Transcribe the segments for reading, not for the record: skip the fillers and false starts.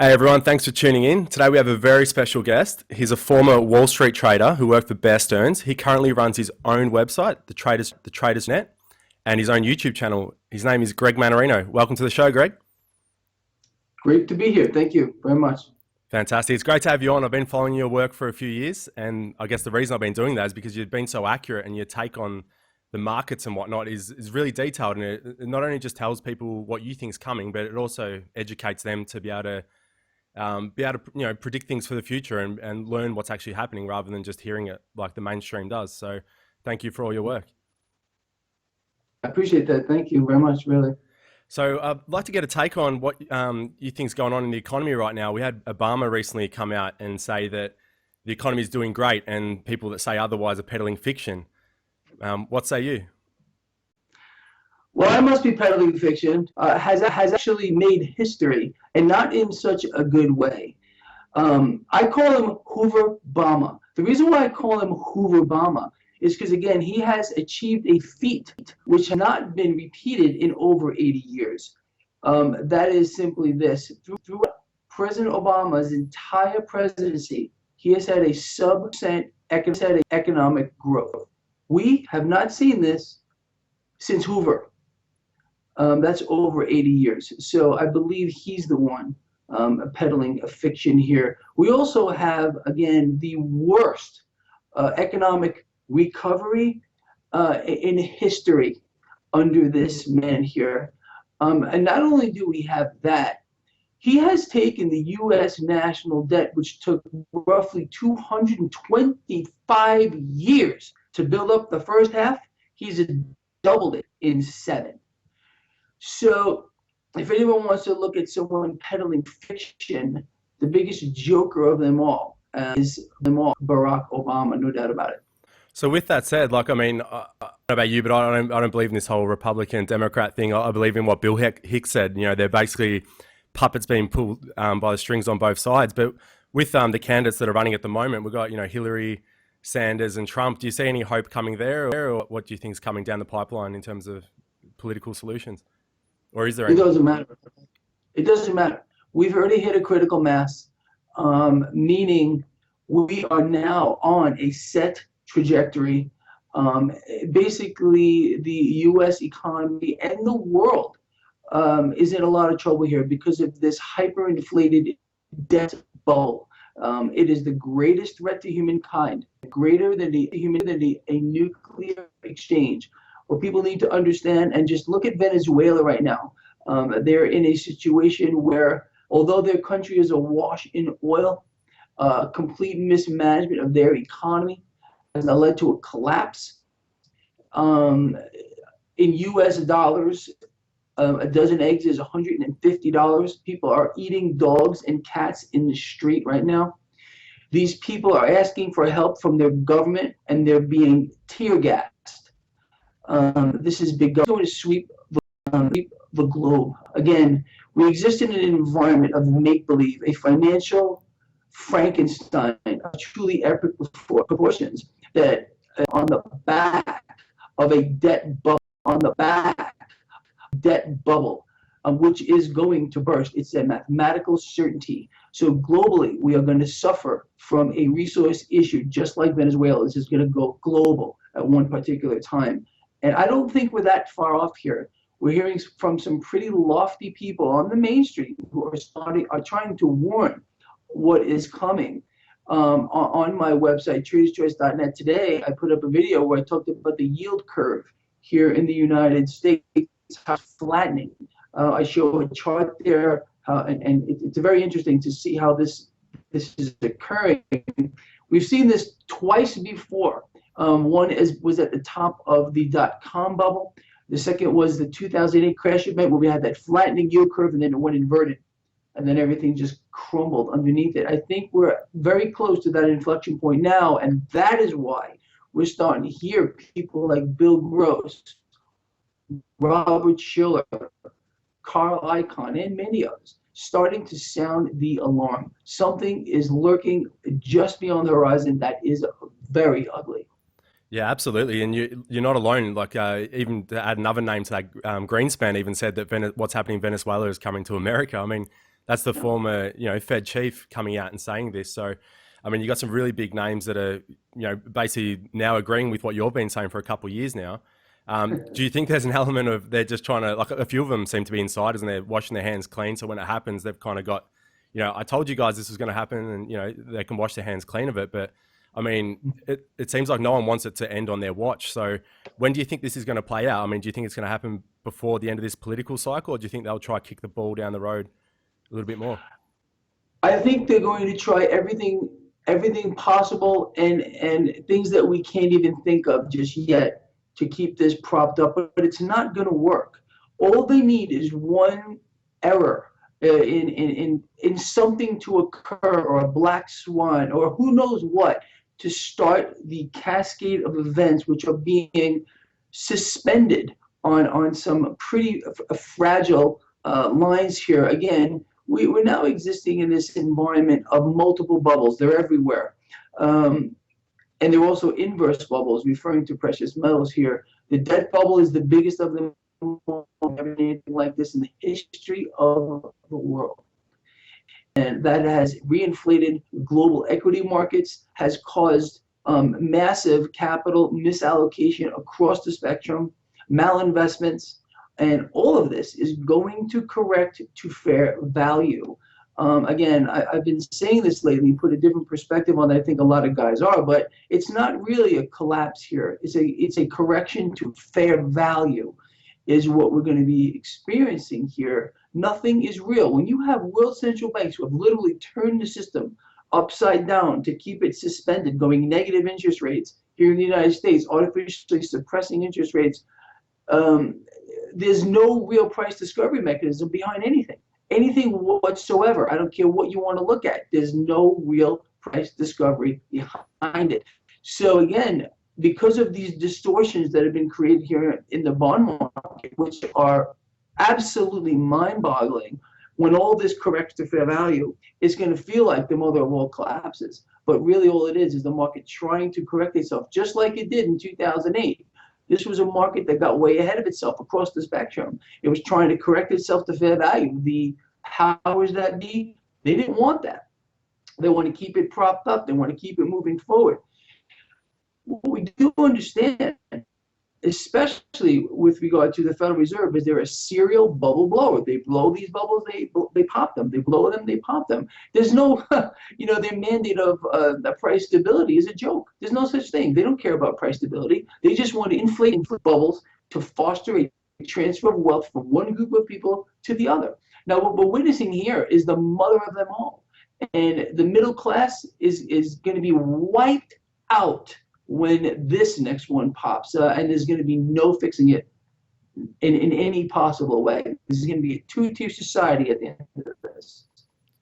Hey everyone, thanks for tuning in. Today we have a very special guest. He's a former Wall Street trader who worked for Bear Stearns. He currently runs his own website, the Traders Net, and his own YouTube channel. His name is Greg Mannarino. Welcome to the show, Greg. Great to be here. Thank you very much. Fantastic. It's great to have you on. I've been following your work for a few years, and I guess the reason I've been doing that is because you've been so accurate and your take on the markets and whatnot is really detailed, and it not only just tells people what you think is coming, but it also educates them to be able to predict things for the future and learn what's actually happening rather than just hearing it like the mainstream does. So thank you for all your work. I appreciate that. Thank you very much, really. So I'd like to get a take on what you think is going on in the economy right now. We had Obama recently come out and say that the economy is doing great and people that say otherwise are peddling fiction. What say you? Well, I must be peddling fiction. Has actually made history, and not in such a good way. I call him Hoover Obama. The reason why I call him Hoover Obama is because, again, he has achieved a feat which has not been repeated in over 80 years. That is simply this. Through President Obama's entire presidency, he has had a sub-percent economic growth. We have not seen this since Hoover. That's over 80 years. So I believe he's the one peddling a fiction here. We also have, again, the worst economic recovery in history under this man here. And not only do we have that, he has taken the U.S. national debt, which took roughly 225 years to build up the first half. He's doubled it in 7. So if anyone wants to look at someone peddling fiction, the biggest joker of them all is Barack Obama, no doubt about it. So with that said, I don't know about you, but I don't believe in this whole Republican Democrat thing. I believe in what Bill Hicks said. They're basically puppets being pulled by the strings on both sides. But with the candidates that are running at the moment, we've got Hillary, Sanders, and Trump. Do you see any hope coming there, or what do you think is coming down the pipeline in terms of political solutions? Or is there any? It doesn't matter. It doesn't matter. We've already hit a critical mass, meaning we are now on a set trajectory. Basically, the U.S. economy and the world is in a lot of trouble here because of this hyperinflated debt bubble. It is the greatest threat to humankind, greater than a nuclear exchange. What people need to understand, and just look at Venezuela right now. They're in a situation where, although their country is awash in oil, complete mismanagement of their economy has led to a collapse. In U.S. dollars, a dozen eggs is $150. People are eating dogs and cats in the street right now. These people are asking for help from their government, and they're being tear gassed. This is big going to sweep the globe. Again, we exist in an environment of make-believe, a financial Frankenstein of truly epic proportions that on the back of a debt bubble, which is going to burst. It's a mathematical certainty. So globally, we are going to suffer from a resource issue, just like Venezuela. This is going to go global at one particular time. And I don't think we're that far off here. We're hearing from some pretty lofty people on the mainstream who are trying to warn what is coming. On my website, traderschoice.net, today, I put up a video where I talked about the yield curve here in the United States, how it's flattening. I show a chart there, and it's very interesting to see how this is occurring. We've seen this twice before. One was at the top of the .com bubble. The second was the 2008 crash event, where we had that flattening yield curve, and then it went inverted, and then everything just crumbled underneath it. I think we're very close to that inflection point now, and that is why we're starting to hear people like Bill Gross, Robert Schiller, Carl Icahn, and many others starting to sound the alarm. Something is lurking just beyond the horizon that is very ugly. Yeah, absolutely. And you're not alone. Even to add another name to that, Greenspan even said that what's happening in Venezuela is coming to America. I mean, that's the former, Fed chief coming out and saying this. So, I mean, you got some really big names that are, basically now agreeing with what you've been saying for a couple of years now. Do you think there's an element of they're just trying to, like a few of them seem to be insiders and they're washing their hands clean. So when it happens, they've kind of got, I told you guys this was going to happen, and, they can wash their hands clean of it. But I mean, it seems like no one wants it to end on their watch. So when do you think this is going to play out? I mean, do you think it's going to happen before the end of this political cycle, or do you think they'll try to kick the ball down the road a little bit more? I think they're going to try everything possible and things that we can't even think of just yet to keep this propped up, but it's not going to work. All they need is one error in something to occur, or a black swan, or who knows what, to start the cascade of events which are being suspended on some pretty fragile lines here. Again, we're now existing in this environment of multiple bubbles. They're everywhere. And they're also inverse bubbles, referring to precious metals here. The debt bubble is the biggest of them, never anything like this in the history of the world. And that has reinflated global equity markets, has caused massive capital misallocation across the spectrum, malinvestments, and all of this is going to correct to fair value. Again, I've been saying this lately, put a different perspective on it. I think a lot of guys are, but it's not really a collapse here. It's a correction to fair value is what we're going to be experiencing here. Nothing is real. When you have world central banks who have literally turned the system upside down to keep it suspended, going negative interest rates here in the United States, artificially suppressing interest rates, there's no real price discovery mechanism behind anything whatsoever. I don't care what you want to look at. There's no real price discovery behind it. So again, because of these distortions that have been created here in the bond market, which are absolutely mind-boggling, when all this corrects to fair value, it's going to feel like the mother of all collapses. But really all it is the market trying to correct itself, just like it did in 2008. This was a market that got way ahead of itself across the spectrum. It was trying to correct itself to fair value. The powers that be, they didn't want that. They want to keep it propped up. They want to keep it moving forward. What we do understand, especially with regard to the Federal Reserve, is they're a serial bubble blower. They blow these bubbles, they pop them. They blow them, they pop them. There's no, their mandate of price stability is a joke. There's no such thing. They don't care about price stability. They just want to inflate bubbles to foster a transfer of wealth from one group of people to the other. Now, what we're witnessing here is the mother of them all. And the middle class is going to be wiped out when this next one pops, and there's going to be no fixing it in any possible way. This is going to be a two-tier society at the end of this.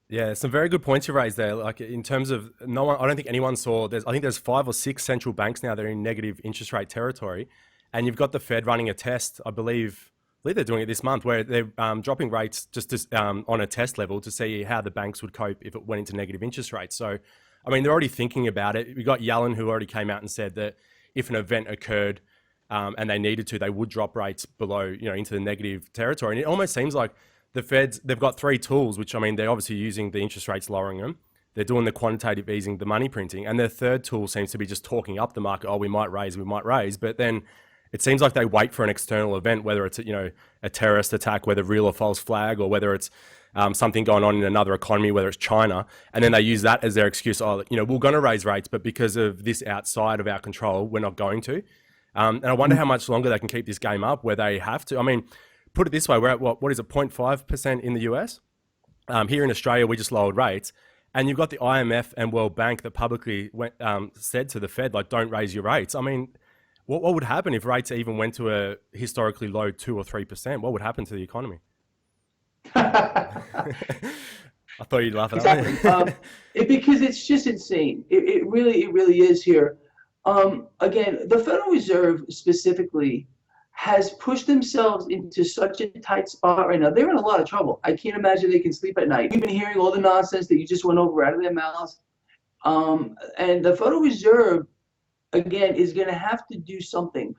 Yeah, some very good points you raised there. Like in terms of I don't think anyone saw. I think there's 5 or 6 central banks now that are in negative interest rate territory, and you've got the Fed running a test. I believe they're doing it this month, where they're dropping rates just on a test level to see how the banks would cope if it went into negative interest rates. So, I mean, they're already thinking about it. We got Yellen, who already came out and said that if an event occurred and they needed to, they would drop rates below, into the negative territory. And it almost seems like the Feds, they've got 3 tools, which, I mean, they're obviously using the interest rates, lowering them. They're doing the quantitative easing, the money printing. And their third tool seems to be just talking up the market. Oh, we might raise. But then it seems like they wait for an external event, whether it's, a terrorist attack, whether real or false flag, or whether it's something going on in another economy, whether it's China, and then they use that as their excuse. Oh, we're going to raise rates, but because of this outside of our control, we're not going to. And I wonder how much longer they can keep this game up where they have to. I mean, put it this way, we're at what is it, 0.5% in the US? Here in Australia, we just lowered rates. And you've got the IMF and World Bank that publicly said to the Fed, like, don't raise your rates. I mean, what would happen if rates even went to a historically low 2 or 3%? What would happen to the economy? I thought you'd laugh at that. Exactly. Because it's just insane. It really is here. Again, the Federal Reserve specifically has pushed themselves into such a tight spot right now. They're in a lot of trouble. I can't imagine they can sleep at night. We've been hearing all the nonsense that you just went over out of their mouths. And the Federal Reserve, again, is going to have to do something.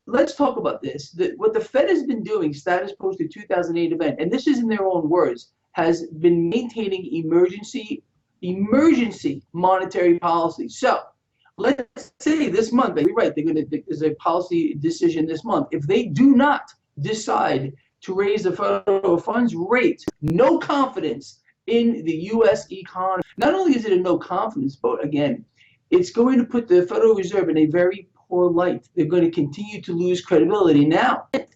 Let's talk about this. What the Fed has been doing, status post the 2008 event, and this is in their own words, has been maintaining emergency monetary policy. So let's say this month, you're right, there's a policy decision this month. If they do not decide to raise the federal funds rate, no confidence in the U.S. economy. Not only is it a no confidence vote, again, it's going to put the Federal Reserve in a very poor light. They're going to continue to lose credibility. Now that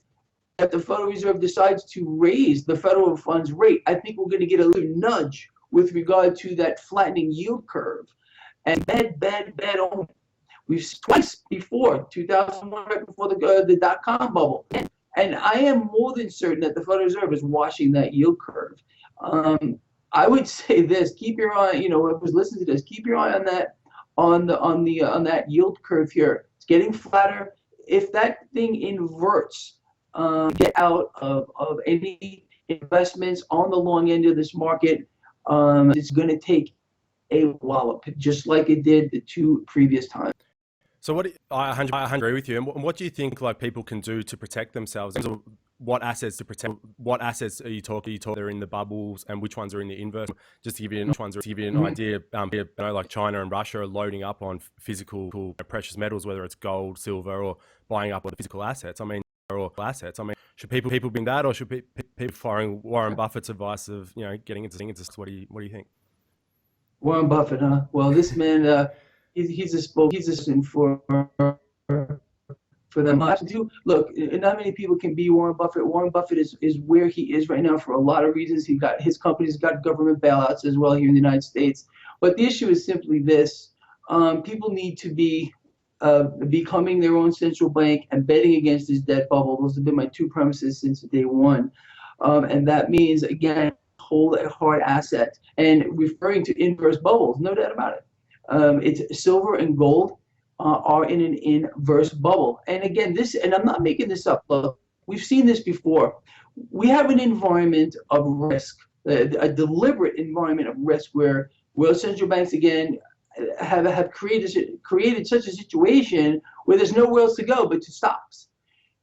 the Federal Reserve decides to raise the federal funds rate, I think we're going to get a little nudge with regard to that flattening yield curve. And bad omen. We've twice before, 2001, right before the dot-com bubble. And I am more than certain that the Federal Reserve is watching that yield curve. I would say this: keep your eye. I was listening to this. Keep your eye on that, on that yield curve here. It's getting flatter. If that thing inverts, get out of any investments on the long end of this market. It's going to take a wallop, just like it did the two previous times. So I 100% agree with you. And what do you think people can do to protect themselves? What assets to protect? What assets are you talking? They're in the bubbles, and which ones are in the inverse? Just to give you an idea, like China and Russia are loading up on physical precious metals, whether it's gold, silver, or buying up on the physical assets. Should people be doing that, or should people following Warren Buffett's advice of getting into things? What do you think? Warren Buffett, huh? Well, this man, he's a spokesperson for them. Look, not many people can be Warren Buffett. Warren Buffett is where he is right now for a lot of reasons. His company's got government bailouts as well here in the United States. But the issue is simply this: people need to be becoming their own central bank and betting against this debt bubble. Those have been my two premises since day one, and that means again, hold a hard asset. And referring to inverse bubbles, no doubt about it. It's silver and gold are in an inverse bubble. And again, and I'm not making this up. Look, we've seen this before. We have an environment of risk, a deliberate environment of risk where world central banks again have created such a situation where there's nowhere else to go but to stocks.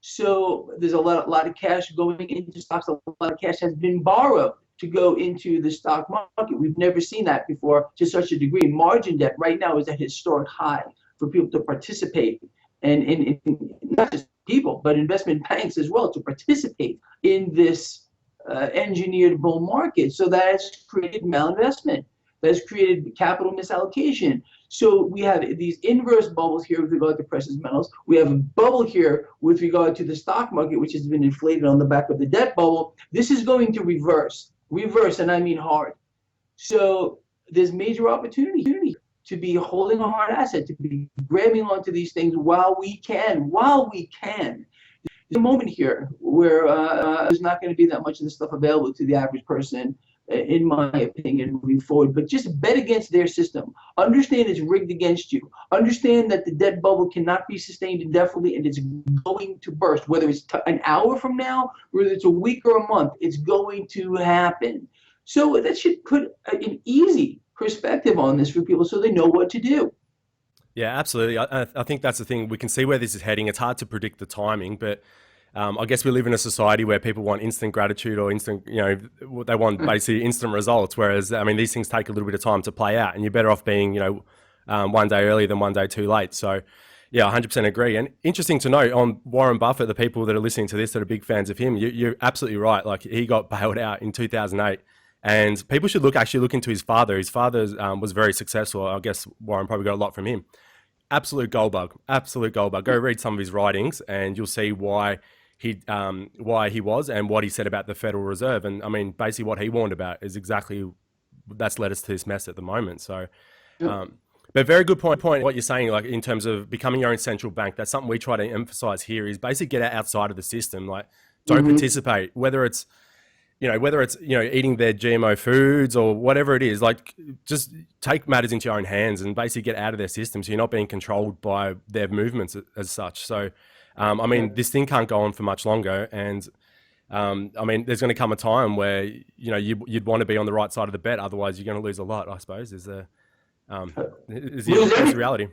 So there's a lot of cash going into stocks. A lot of cash has been borrowed to go into the stock market. We've never seen that before to such a degree. Margin debt right now is at historic high for people to participate, and not just people, but investment banks as well, to participate in this engineered bull market. So that's created malinvestment. That's created capital misallocation. So we have these inverse bubbles here with regard to precious metals. We have a bubble here with regard to the stock market, which has been inflated on the back of the debt bubble. This is going to reverse, and I mean hard. So there's major opportunity to be holding a hard asset, to be grabbing onto these things while we can. There's a moment here where there's not going to be that much of this stuff available to the average person, in my opinion, moving forward. But just bet against their system. Understand it's rigged against you. Understand that the debt bubble cannot be sustained indefinitely, and it's going to burst. Whether it's an hour from now, whether it's a week or a month, it's going to happen. So that should put an easy perspective on this for people so they know what to do. Yeah, absolutely. I think that's the thing. We can see where this is heading. It's hard to predict the timing, but I guess we live in a society where people want instant gratitude or instant, they want basically instant results. Whereas, these things take a little bit of time to play out, and you're better off being, one day early than one day too late. So, yeah, 100% agree. And interesting to note on Warren Buffett, the people that are listening to this that are big fans of him, you're absolutely right. Like, he got bailed out in 2008. And people should look into his father. His father was very successful. I guess Warren probably got a lot from him. Absolute gold bug. Go read some of his writings, and you'll see why he was and what he said about the Federal Reserve. And basically what he warned about is exactly that's led us to this mess at the moment. So, but very good point. What you're saying, like in terms of becoming your own central bank, that's something we try to emphasize here. Is basically get outside of the system. Like, don't participate. Whether it's eating their GMO foods or whatever it is, like just take matters into your own hands and basically get out of their system, so you're not being controlled by their movements as such. So, this thing can't go on for much longer, and there's going to come a time where you'd want to be on the right side of the bet, otherwise you're going to lose a lot. I suppose is the reality.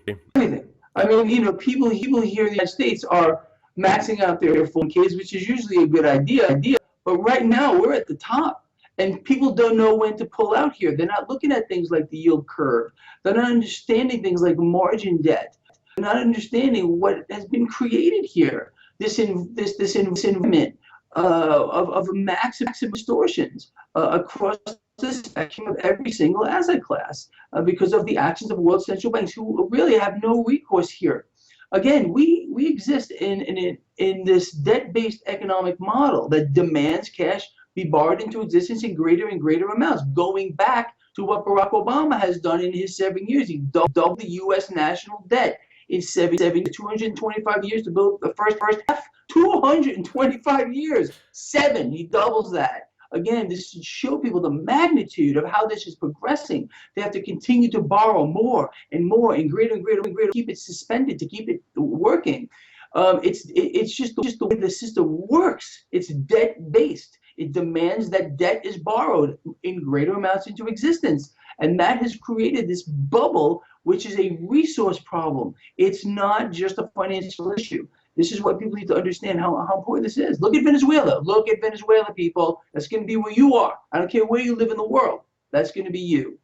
People here in the United States are maxing out their 401ks, which is usually a good idea. But right now we're at the top, And people don't know when to pull out here. They're not looking at things like the yield curve. They're not understanding things like margin debt. They're not understanding what has been created here. This environment of massive distortions across the spectrum of every single asset class because of the actions of world central banks who really have no recourse here. Again, we exist in this debt-based economic model that demands cash be borrowed into existence in greater and greater amounts, going back to what Barack Obama has done in his 7 years. He doubled the U.S. national debt in 225 years to build the first half. 225 years, he doubles that. Again, this should show people the magnitude of how this is progressing. They have to continue to borrow more and more and greater and greater and greater to keep it suspended, to keep it working. It's just the way the system works. It's debt-based. It demands that debt is borrowed in greater amounts into existence. And that has created this bubble, which is a resource problem. It's not just a financial issue. This is what people need to understand how important this is. Look at Venezuela. Look at Venezuela, people. That's going to be where you are. I don't care where you live in the world. That's going to be you.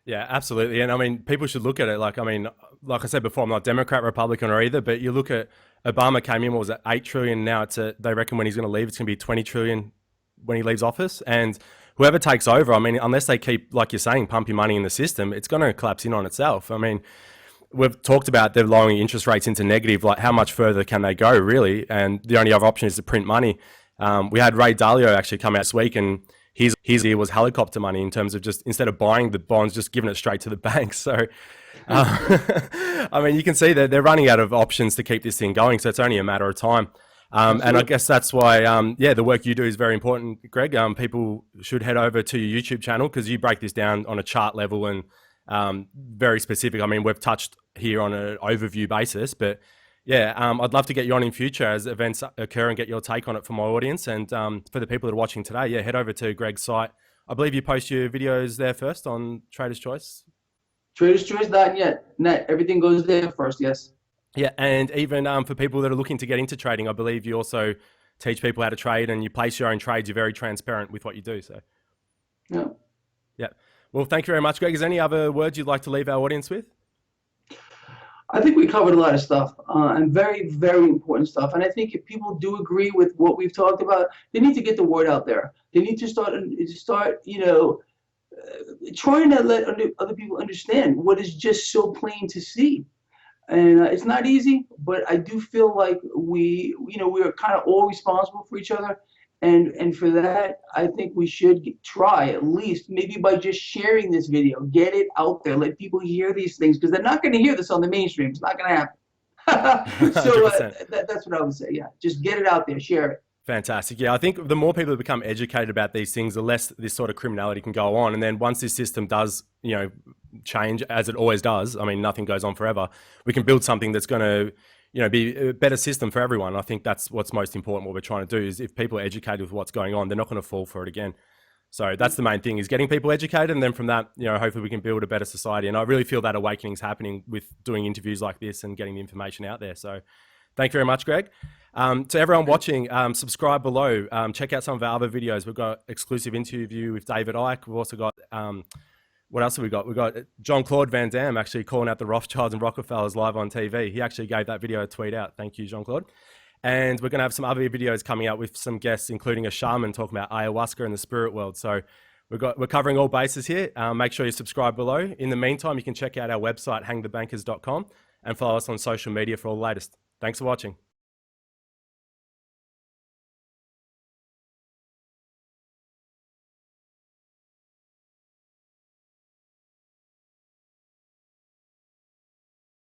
Yeah, absolutely. And I mean, people should look at it like I said before, I'm not Democrat, Republican or either, but you look at Obama came in, what was it, 8 trillion. Now they reckon when he's going to leave, it's going to be 20 trillion when he leaves office. And whoever takes over, I mean, unless they keep, like you're saying, pumping money in the system, it's going to collapse in on itself. I mean, we've talked about they're lowering interest rates into negative. Like, how much further can they go, really? And the only other option is to print money. We had Ray Dalio actually come out this week, and his idea was helicopter money in terms of just instead of buying the bonds, just giving it straight to the banks. So, I mean, you can see that they're running out of options to keep this thing going. So it's only a matter of time. And I guess that's why, the work you do is very important, Greg. People should head over to your YouTube channel because you break this down on a chart level and very specific. I mean, we've touched here on an overview basis, but I'd love to get you on in future as events occur and get your take on it for my audience. And for the people that are watching today, head over to Greg's site. I believe you post your videos there first on Trader's Choice. TradersChoice.net. Everything goes there first, yes. Yeah, and even for people that are looking to get into trading, I believe you also teach people how to trade and you place your own trades. You're very transparent with what you do. So, yeah. Well, thank you very much, Greg. Is there any other words you'd like to leave our audience with? I think we covered a lot of stuff and very, very important stuff. And I think if people do agree with what we've talked about, they need to get the word out there. They need to start trying to let other people understand what is just so plain to see. And it's not easy, but I do feel like we are kind of all responsible for each other. And for that, I think we should try at least, maybe by just sharing this video, get it out there, let people hear these things, because they're not going to hear this on the mainstream. It's not going to happen. So that's what I would say. Yeah, just get it out there, share it. Fantastic. Yeah, I think the more people become educated about these things, the less this sort of criminality can go on. And then once this system does, change, as it always does, I mean, nothing goes on forever, we can build something that's going to, be a better system for everyone. I think that's what's most important. What we're trying to do is if people are educated with what's going on, they're not going to fall for it again. So that's the main thing, is getting people educated. And then from that, hopefully we can build a better society. And I really feel that awakening is happening with doing interviews like this and getting the information out there. So thank you very much, Greg. To everyone watching, subscribe below. Check out some of our other videos. We've got exclusive interview with David Icke. We've also got, what else have we got? We've got Jean-Claude Van Damme actually calling out the Rothschilds and Rockefellers live on TV. He actually gave that video a tweet out. Thank you, Jean-Claude. And we're going to have some other videos coming out with some guests, including a shaman talking about ayahuasca and the spirit world. So we're covering all bases here. Make sure you subscribe below. In the meantime, you can check out our website, hangthebankers.com, and follow us on social media for all the latest. Thanks for watching.